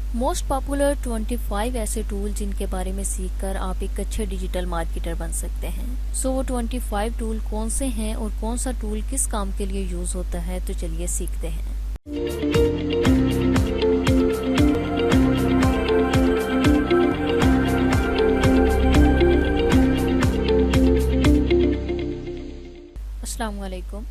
Most popular 25 ऐसे tool जिनके बारे में सीखकर आप एक अच्छे डिजिटल मार्केटर बन सकते हैं। सो वो 25 टूल कौन से हैं और कौन सा टूल किस काम के लिए यूज होता है, तो चलिए सीखते हैं। अस्सलाम वालेकुम।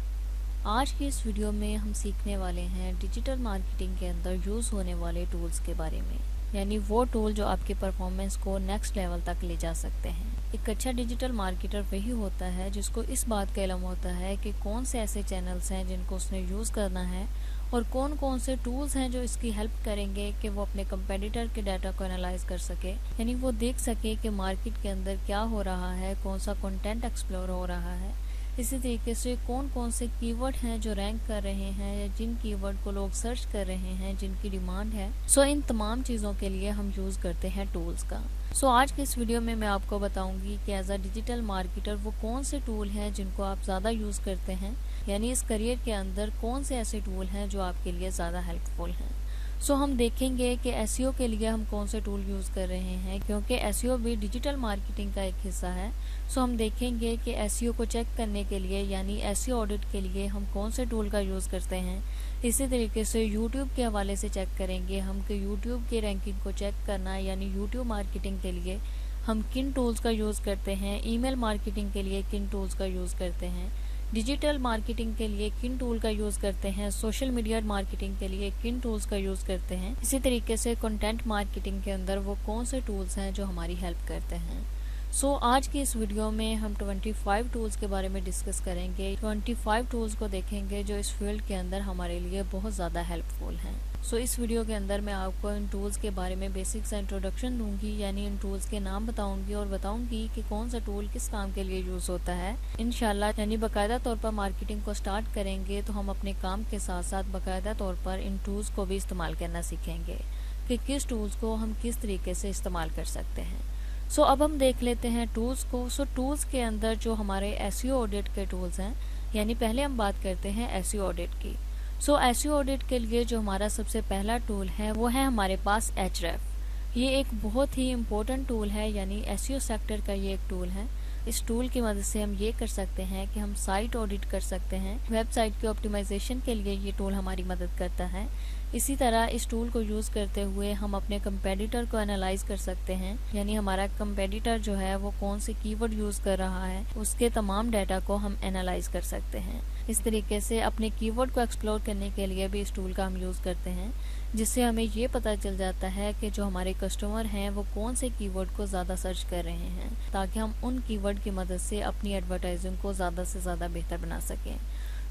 आज की इस वीडियो में हम सीखने वाले हैं डिजिटल मार्केटिंग के अंदर यूज़ होने वाले टूल्स के बारे में, यानी वो टूल जो आपके परफॉर्मेंस को नेक्स्ट लेवल तक ले जा सकते हैं। एक अच्छा डिजिटल मार्केटर वही होता है जिसको इस बात का इल्म होता है कि कौन से ऐसे चैनल्स हैं जिनको उसने यूज़ करना है और कौन कौन से टूल्स हैं जो इसकी हेल्प करेंगे कि वो अपने कंपेटिटर के डाटा को एनालाइज कर सके, यानी वो देख सके कि मार्केट के अंदर क्या हो रहा है, कौन सा कंटेंट एक्सप्लोर हो रहा है। इसी तरीके से कौन कौन से कीवर्ड हैं जो रैंक कर रहे हैं या जिन कीवर्ड को लोग सर्च कर रहे हैं, जिनकी डिमांड है। सो इन तमाम चीज़ों के लिए हम यूज़ करते हैं टूल्स का। सो आज के इस वीडियो में मैं आपको बताऊंगी कि एज अ डिजिटल मार्केटर वो कौन से टूल हैं जिनको आप ज़्यादा यूज़ करते हैं, यानी इस करियर के अंदर कौन से ऐसे टूल हैं जो आपके लिए ज़्यादा हेल्पफुल हैं। सो हम देखेंगे कि एसईओ के लिए हम कौन से टूल यूज़ कर रहे हैं, क्योंकि एसईओ भी डिजिटल मार्केटिंग का एक हिस्सा है। सो हम देखेंगे कि एसईओ को चेक करने के लिए, यानी एसईओ ऑडिट के लिए हम कौन से टूल का यूज़ करते हैं। इसी तरीके से यूट्यूब के हवाले से चेक करेंगे हम कि यूट्यूब की रैंकिंग को चेक करना, यानी यूट्यूब मार्केटिंग के लिए हम किन टूल्स का यूज़ करते हैं, ईमेल मार्केटिंग के लिए किन टूल्स का यूज़ करते हैं, डिजिटल मार्केटिंग के लिए किन टूल का यूज़ करते हैं, सोशल मीडिया मार्केटिंग के लिए किन टूल्स का यूज़ करते हैं। इसी तरीके से कंटेंट मार्केटिंग के अंदर वो कौन से टूल्स हैं जो हमारी हेल्प करते हैं। सो आज की इस वीडियो में हम 25 टूल्स के बारे में डिस्कस करेंगे। 25 टूल्स को देखेंगे जो इस फील्ड के अंदर हमारे लिए बहुत ज़्यादा हेल्पफुल हैं। सो इस वीडियो के अंदर मैं आपको इन टूल्स के बारे में बेसिक सा इंट्रोडक्शन दूंगी, यानी इन टूल्स के नाम बताऊंगी और बताऊंगी कि कौन सा टूल किस काम के लिए यूज़ होता है। इंशाल्लाह यानी बाकायदा तौर पर मार्केटिंग को स्टार्ट करेंगे तो हम अपने काम के साथ साथ बाकायदा तौर पर इन टूल्स को भी इस्तेमाल करना सीखेंगे कि किस टूल्स को हम किस तरीके से इस्तेमाल कर सकते हैं। सो अब हम देख लेते हैं टूल्स को। सो टूल्स के अंदर जो हमारे एसईओ ऑडिट के टूल्स हैं, यानी पहले हम बात करते हैं एसईओ ऑडिट की। सो एसईओ ऑडिट के लिए जो हमारा सबसे पहला टूल है वो है हमारे पास एचरेफ। ये एक बहुत ही इम्पोर्टेंट टूल है, यानी एसईओ सेक्टर का ये एक टूल है। इस टूल की मदद से हम ये कर सकते हैं कि हम साइट ऑडिट कर सकते हैं। वेबसाइट के ऑप्टिमाइजेशन के लिए ये टूल हमारी मदद करता है। इसी तरह इस टूल को यूज़ करते हुए हम अपने कंपेटिटर को एनालाइज कर सकते हैं, यानी हमारा कंपेटिटर जो है वो कौन से कीवर्ड यूज़ कर रहा है, उसके तमाम डाटा को हम एनालाइज कर सकते हैं। इस तरीके से अपने कीवर्ड को एक्सप्लोर करने के लिए भी इस टूल का हम यूज़ करते हैं, जिससे हमें ये पता चल जाता है कि जो हमारे कस्टमर हैं वो कौन से कीवर्ड को ज़्यादा सर्च कर रहे हैं, ताकि हम उन कीवर्ड की मदद से अपनी एडवर्टाइजिंग को ज़्यादा से ज़्यादा बेहतर बना सकें।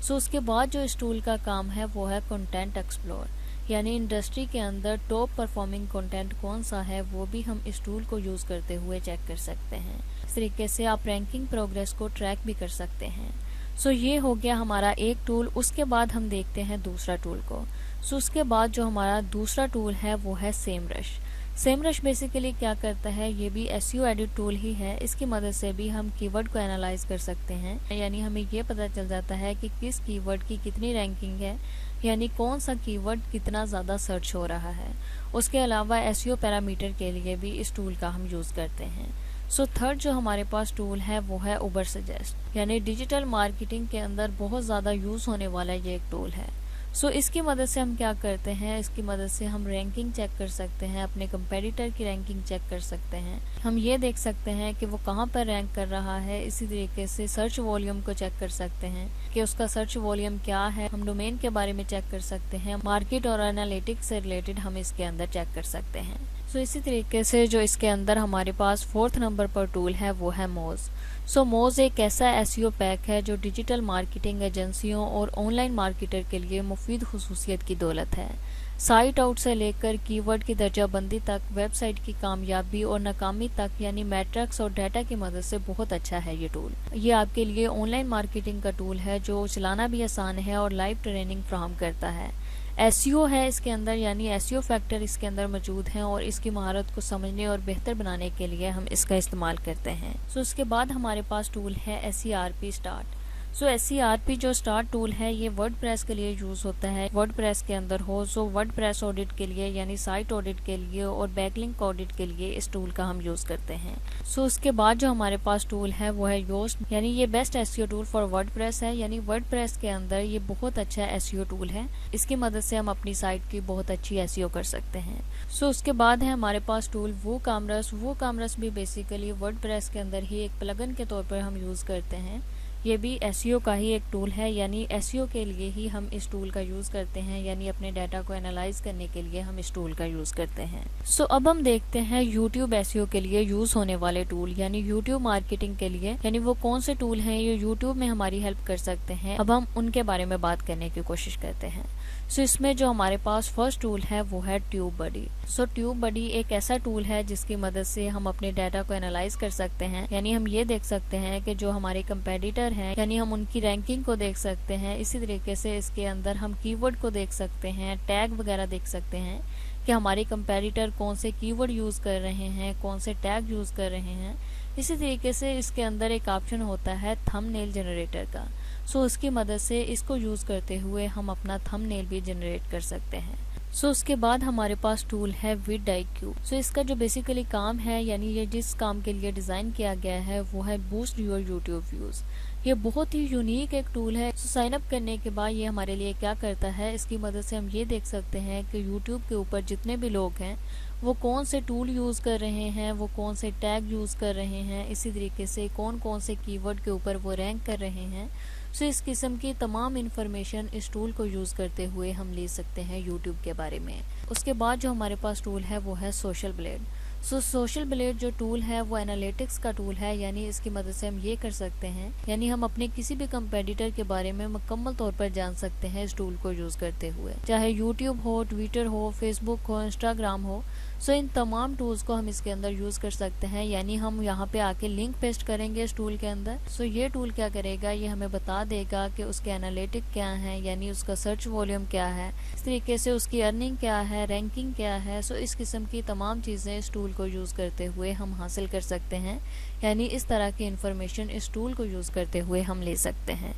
सो उसके बाद जो इस टूल का काम है वो है कंटेंट एक्सप्लोर, यानी इंडस्ट्री के अंदर टॉप परफॉर्मिंग कंटेंट कौन सा है वो भी हम इस टूल को यूज़ करते हुए चेक कर सकते हैं। इस तरीके से आप रैंकिंग प्रोग्रेस को ट्रैक भी कर सकते हैं। सो ये हो गया हमारा एक टूल। उसके बाद हम देखते हैं दूसरा टूल को। सो उसके बाद जो हमारा दूसरा टूल है वो है सेमरश। सेमरश बेसिकली क्या करता है, ये भी एसईओ एडिट टूल ही है। इसकी मदद से भी हम कीवर्ड को एनालाइज कर सकते हैं, यानी हमें ये पता चल जाता है कि किस कीवर्ड की कितनी रैंकिंग है, यानी कौन सा कीवर्ड कितना ज़्यादा सर्च हो रहा है। उसके अलावा एसईओ पैरामीटर के लिए भी इस टूल का हम यूज़ करते हैं। सो थर्ड जो हमारे पास टूल है वो है उबर सजेस्ट, यानी डिजिटल मार्केटिंग के अंदर बहुत ज़्यादा यूज़ होने वाला ये एक टूल है। सो इसकी मदद से हम क्या करते हैं, इसकी मदद से हम रैंकिंग चेक कर सकते हैं, अपने कंपेटिटर की रैंकिंग चेक कर सकते हैं। हम ये देख सकते हैं कि वो कहाँ पर रैंक कर रहा है। इसी तरीके से सर्च वॉल्यूम को चेक कर सकते हैं कि उसका सर्च वॉल्यूम क्या है। हम डोमेन के बारे में चेक कर सकते हैं। मार्केट और एनालिटिक्स से रिलेटेड हम इसके अंदर चेक कर सकते हैं। सो इसी तरीके से जो इसके अंदर हमारे पास फोर्थ नंबर पर टूल है वो है मोज। सो मोज एक ऐसा एसईओ पैक है जो डिजिटल मार्केटिंग एजेंसियों और ऑनलाइन मार्केटर के लिए मुफीद खुसूसियत की दौलत है। साइट आउट से लेकर कीवर्ड की दर्जाबंदी तक, वेबसाइट की कामयाबी और नाकामी तक, यानी मैट्रिक्स और डाटा की मदद से बहुत अच्छा है ये टूल। ये आपके लिए ऑनलाइन मार्केटिंग का टूल है जो चलाना भी आसान है और लाइव ट्रेनिंग फ्राहम करता है। एसईओ है इसके अंदर, यानी एसईओ फैक्टर इसके अंदर मौजूद हैं और इसकी महारत को समझने और बेहतर बनाने के लिए हम इसका इस्तेमाल करते हैं। सो उसके बाद हमारे पास टूल है SERP स्टार्ट। सो SCRP जो स्टार्ट टूल है ये वर्डप्रेस के लिए यूज होता है। वर्डप्रेस के अंदर हो सो वर्डप्रेस ऑडिट के लिए यानी साइट ऑडिट के लिए और बैकलिंक ऑडिट के लिए इस टूल का हम यूज करते हैं। सो उसके बाद जो हमारे पास टूल है वो है योस्ट, यानी ये best SEO tool for WordPress है। यानी वर्डप्रेस के अंदर ये बहुत अच्छा SEO टूल है, इसकी मदद से हम अपनी साइट की बहुत अच्छी SEO कर सकते हैं। सो उसके बाद है हमारे पास टूल वूकामरस। वूकामरस भी बेसिकली वर्डप्रेस के अंदर ही एक प्लगइन के तौर पर हम यूज करते हैं। ये भी SEO का ही एक टूल है, यानी SEO के लिए ही हम इस टूल का यूज करते हैं, यानी अपने डाटा को एनालाइज करने के लिए हम इस टूल का यूज करते हैं। सो अब हम देखते हैं YouTube SEO के लिए यूज होने वाले टूल, यानी YouTube मार्केटिंग के लिए, यानी वो कौन से टूल हैं ये YouTube में हमारी हेल्प कर सकते हैं। अब हम उनके बारे में बात करने की कोशिश करते हैं। सो इसमें जो हमारे पास फर्स्ट टूल है वो है ट्यूबबडी। सो ट्यूबबडी एक ऐसा टूल है जिसकी मदद से हम अपने डाटा को एनालाइज कर सकते हैं, यानी हम ये देख सकते हैं कि जो हमारे कंपेटिटर हैं, यानी हम उनकी रैंकिंग को देख सकते हैं। इसी तरीके से इसके अंदर हम कीवर्ड को देख सकते हैं, टैग वगैरह देख सकते हैं कि हमारे कंपेटिटर कौन से कीवर्ड यूज कर रहे हैं, कौन से टैग यूज कर रहे हैं। इसी तरीके से इसके अंदर एक ऑप्शन होता है थंबनेल जनरेटर का। सो उसकी मदद से इसको यूज करते हुए हम अपना थंबनेल भी जनरेट कर सकते हैं। सो उसके बाद हमारे पास टूल है vidIQ। सो इसका जो बेसिकली काम है, यानी ये जिस काम के लिए डिजाइन किया गया है वो है बूस्ट योर यूट्यूब व्यूज। ये बहुत ही यूनिक एक टूल है। सो साइन अप करने के बाद ये हमारे लिए क्या करता है, इसकी मदद से हम ये देख सकते हैं कि यूट्यूब के ऊपर जितने भी लोग हैं वो कौन से टूल यूज कर रहे हैं, वो कौन से टैग यूज कर रहे हैं, इसी तरीके से कौन कौन से कीवर्ड के ऊपर वो रैंक कर रहे हैं। सो इस किस्म की तमाम इन्फॉर्मेशन इस टूल को यूज करते हुए हम ले सकते हैं यूट्यूब के बारे में। उसके बाद जो हमारे पास टूल है वो है सोशल ब्लेड। सो सोशल ब्लेड जो टूल है वो एनालिटिक्स का टूल है, यानी इसकी मदद से हम ये कर सकते हैं, यानी हम अपने किसी भी कंपेटिटर के बारे में मुकम्मल तौर पर जान सकते हैं इस टूल को यूज करते हुए, चाहे यूट्यूब हो, ट्विटर हो, फेसबुक हो, इंस्टाग्राम हो। सो इन तमाम टूल्स को हम इसके अंदर यूज कर सकते हैं, यानी हम यहाँ पे आके लिंक पेस्ट करेंगे इस टूल के अंदर। सो ये टूल क्या करेगा, ये हमें बता देगा कि उसके एनालिटिक क्या है, यानी उसका सर्च वॉल्यूम क्या है, इस तरीके से उसकी अर्निंग क्या है, रैंकिंग क्या है। सो इस किस्म की तमाम चीजें इस टूल को यूज करते हुए हम हासिल कर सकते हैं, यानी इस तरह की इंफॉर्मेशन इस टूल को यूज करते हुए हम ले सकते हैं।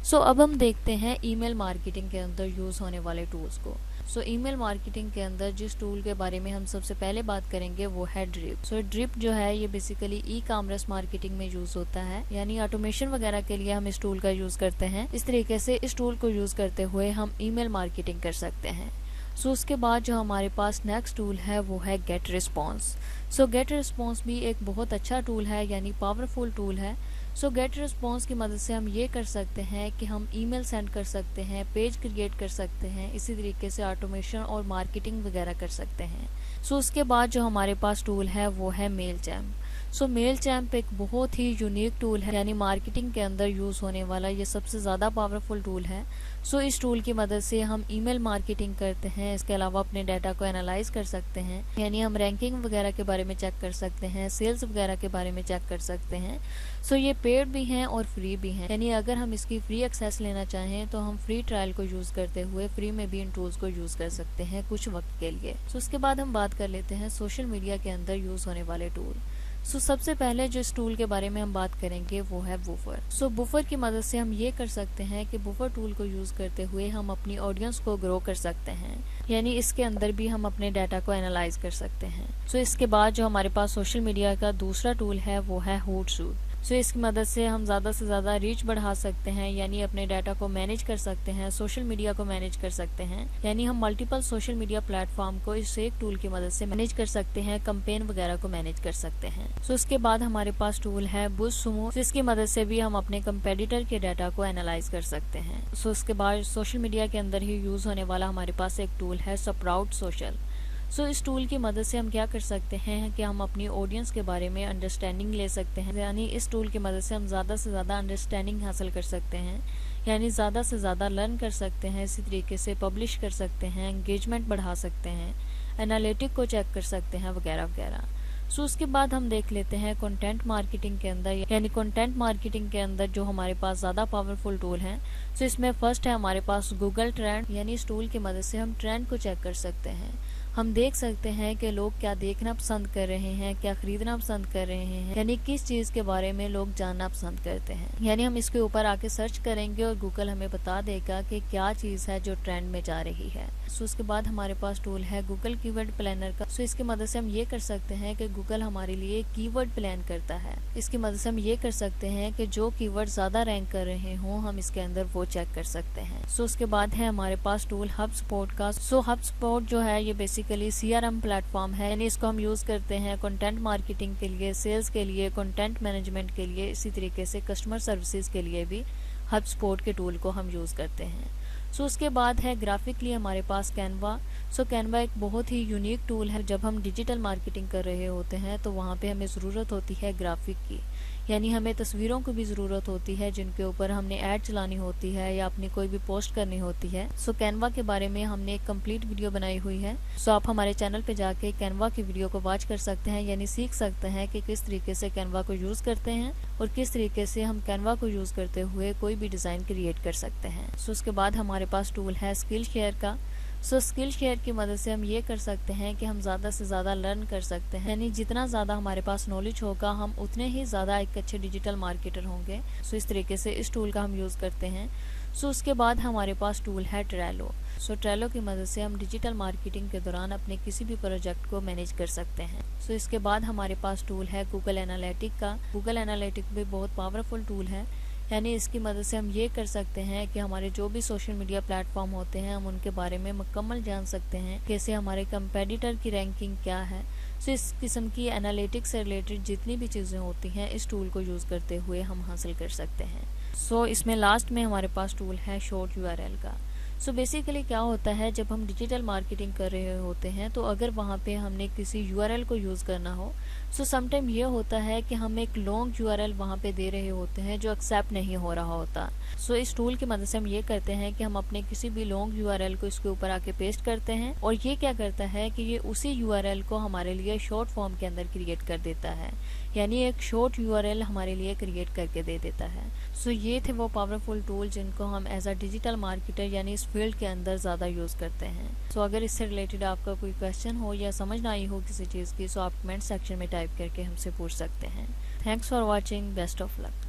सो अब हम देखते हैं ईमेल मार्केटिंग के अंदर यूज होने वाले टूल्स को। सो ईमेल मार्केटिंग के अंदर जिस टूल के बारे में हम सबसे पहले बात करेंगे वो है ड्रिप। सो ड्रिप जो है ये बेसिकली ई-कॉमर्स मार्केटिंग में यूज होता है, यानी ऑटोमेशन वगैरह के लिए हम इस टूल का यूज करते हैं। इस तरीके से इस टूल को यूज करते हुए हम ईमेल मार्केटिंग कर सकते हैं। सो उसके बाद जो हमारे पास नेक्स्ट टूल है वो है get response. So get response भी एक बहुत अच्छा टूल है, यानी पावरफुल टूल है। सो गेट रिस्पॉन्स की मदद से हम ये कर सकते हैं कि हम ईमेल सेंड कर सकते हैं, पेज क्रिएट कर सकते हैं, इसी तरीके से ऑटोमेशन और मार्केटिंग वगैरह कर सकते हैं। सो उसके बाद जो हमारे पास टूल है वो है मेलचैम्प। सो मेलचैम्प एक बहुत ही यूनिक टूल है, यानी मार्केटिंग के अंदर यूज होने वाला ये सबसे ज्यादा पावरफुल टूल है। सो इस टूल की मदद से हम ईमेल मार्केटिंग करते हैं, इसके अलावा अपने डाटा को एनालाइज कर सकते हैं, यानी हम रैंकिंग वगैरह के बारे में चेक कर सकते हैं, सेल्स वगैरह के बारे में चेक कर सकते हैं। सो ये पेड भी हैं और फ्री भी हैं, यानी अगर हम इसकी फ्री एक्सेस लेना चाहें तो हम फ्री ट्रायल को यूज करते हुए फ्री में भी इन टूल्स को यूज कर सकते हैं कुछ वक्त के लिए। सो उसके बाद हम बात कर लेते हैं सोशल मीडिया के अंदर यूज होने वाले टूल। सो सबसे पहले जो इस टूल के बारे में हम बात करेंगे वो है बुफर। सो बुफर की मदद से हम ये कर सकते हैं कि बुफर टूल को यूज करते हुए हम अपनी ऑडियंस को ग्रो कर सकते हैं, यानी इसके अंदर भी हम अपने डाटा को एनालाइज कर सकते हैं। सो इसके बाद जो हमारे पास सोशल मीडिया का दूसरा टूल है वो है होटसूट। सो इसकी मदद से हम ज़्यादा से ज़्यादा रीच बढ़ा सकते हैं, यानी अपने डाटा को मैनेज कर सकते हैं, सोशल मीडिया को मैनेज कर सकते हैं, यानी हम मल्टीपल सोशल मीडिया प्लेटफॉर्म को इस एक टूल की मदद से मैनेज कर सकते हैं, कैंपेन वगैरह को मैनेज कर सकते हैं। सो उसके बाद हमारे पास टूल है बुज़सुमो। जिसकी मदद से भी हम अपने कंपेटिटर के डाटा को एनालाइज कर सकते हैं। सो उसके बाद सोशल मीडिया के अंदर ही यूज होने वाला हमारे पास एक टूल है स्प्राउट सोशल। सो इस टूल की मदद से हम क्या कर सकते हैं कि हम अपनी ऑडियंस के बारे में अंडरस्टैंडिंग ले सकते हैं, यानी इस टूल की मदद से हम ज़्यादा से ज़्यादा अंडरस्टैंडिंग हासिल कर सकते हैं, यानी ज़्यादा से ज़्यादा लर्न कर सकते हैं, इसी तरीके से पब्लिश कर सकते हैं, एंगेजमेंट बढ़ा सकते हैं, एनालिटिक को चेक कर सकते हैं वगैरह वगैरह। सो उसके बाद हम देख लेते हैं कंटेंट मार्केटिंग के अंदर, यानी कंटेंट मार्केटिंग के अंदर जो हमारे पास ज़्यादा पावरफुल टूल हैं। सो इसमें फर्स्ट है हमारे पास गूगल ट्रेंड, यानी इस टूल की मदद से हम ट्रेंड को चेक कर सकते हैं, हम देख सकते हैं कि लोग क्या देखना पसंद कर रहे हैं, क्या खरीदना पसंद कर रहे हैं, यानी किस चीज़ के बारे में लोग जानना पसंद करते हैं। यानी हम इसके ऊपर आके सर्च करेंगे और गूगल हमें बता देगा कि क्या चीज़ है जो ट्रेंड में जा रही है। सो उसके बाद हमारे पास टूल है गूगल कीवर्ड प्लानर का। सो इसकी मदद से हम ये कर सकते हैं कि गूगल हमारे लिए कीवर्ड प्लान करता है। इसकी मदद से हम ये कर सकते हैं कि जो कीवर्ड ज़्यादा रैंक कर रहे हों हम इसके अंदर वो चेक कर सकते हैं। सो उसके बाद है हमारे पास टूल HubSpot का। सो HubSpot जो है ये बेसिकली CRM प्लेटफॉर्म है, यानी इसको हम यूज़ करते हैं कंटेंट मार्केटिंग के लिए, सेल्स के लिए, कंटेंट मैनेजमेंट के लिए, इसी तरीके से कस्टमर सर्विसेज के लिए भी HubSpot के टूल को हम यूज़ करते हैं। सो उसके बाद है ग्राफिकली हमारे पास कैनवा। सो कैनवा एक बहुत ही यूनिक टूल है। जब हम डिजिटल मार्केटिंग कर रहे होते हैं तो वहाँ पे हमें ज़रूरत होती है ग्राफिक की, यानी हमें तस्वीरों की भी ज़रूरत होती है जिनके ऊपर हमने ऐड चलानी होती है या अपनी कोई भी पोस्ट करनी होती है। सो कैनवा के बारे में हमने एक कंप्लीट वीडियो बनाई हुई है। सो आप हमारे चैनल पे जाके कैनवा की वीडियो को वॉच कर सकते हैं, यानी सीख सकते हैं कि किस तरीके से कैनवा को यूज़ करते हैं और किस तरीके से हम कैनवा को यूज़ करते हुए कोई भी डिज़ाइन क्रिएट कर सकते हैं। सो उसके बाद हमारे पास टूल है स्किल शेयर का। सो स्किल शेयर की मदद से हम ये कर सकते हैं कि हम ज़्यादा से ज़्यादा लर्न कर सकते हैं, यानी जितना ज़्यादा हमारे पास नॉलेज होगा हम उतने ही ज़्यादा एक अच्छे डिजिटल मार्केटर होंगे। सो इस तरीके से इस टूल का हम यूज़ करते हैं। सो उसके बाद हमारे पास टूल है ट्रेलो। सो ट्रेलो की मदद से हम डिजिटल मार्केटिंग के दौरान अपने किसी भी प्रोजेक्ट को मैनेज कर सकते हैं। सो इसके बाद हमारे पास टूल है गूगल एनालिटिक का। गूगल एनालिटिक भी बहुत पावरफुल टूल है, यानी इसकी मदद से हम ये कर सकते हैं कि हमारे जो भी सोशल मीडिया प्लेटफॉर्म होते हैं हम उनके बारे में मुकम्मल जान सकते हैं, कैसे हमारे कंपेटिटर की रैंकिंग क्या है। सो इस किस्म की एनालिटिक्स से रिलेटेड जितनी भी चीज़ें होती हैं इस टूल को यूज़ करते हुए हम हासिल कर सकते हैं। सो इसमें लास्ट में हमारे पास टूल है शॉर्ट URL का। सो बेसिकली क्या होता है, जब हम डिजिटल मार्केटिंग कर रहे होते हैं तो अगर वहाँ पे हमने किसी URL को यूज़ करना हो, सो समटाइम ये होता है कि हम एक लॉन्ग URL वहाँ पे दे रहे होते हैं जो एक्सेप्ट नहीं हो रहा होता। सो इस टूल की मदद से हम ये करते हैं कि हम अपने किसी भी लॉन्ग URL को इसके ऊपर आके पेस्ट करते हैं और ये क्या करता है कि ये उसी URL को हमारे लिए शॉर्ट फॉर्म के अंदर क्रिएट कर देता है, यानी एक शॉर्ट URL हमारे लिए क्रिएट करके दे देता है। सो ये थे वो पावरफुल टूल जिनको हम एज अ डिजिटल मार्केटर यानी इस फील्ड के अंदर ज़्यादा यूज़ करते हैं। सो अगर इससे रिलेटेड आपका कोई क्वेश्चन हो या समझ ना आई हो किसी चीज़ की, सो आप कमेंट सेक्शन में टाइप करके हमसे पूछ सकते हैं। Thanks for watching, best of luck.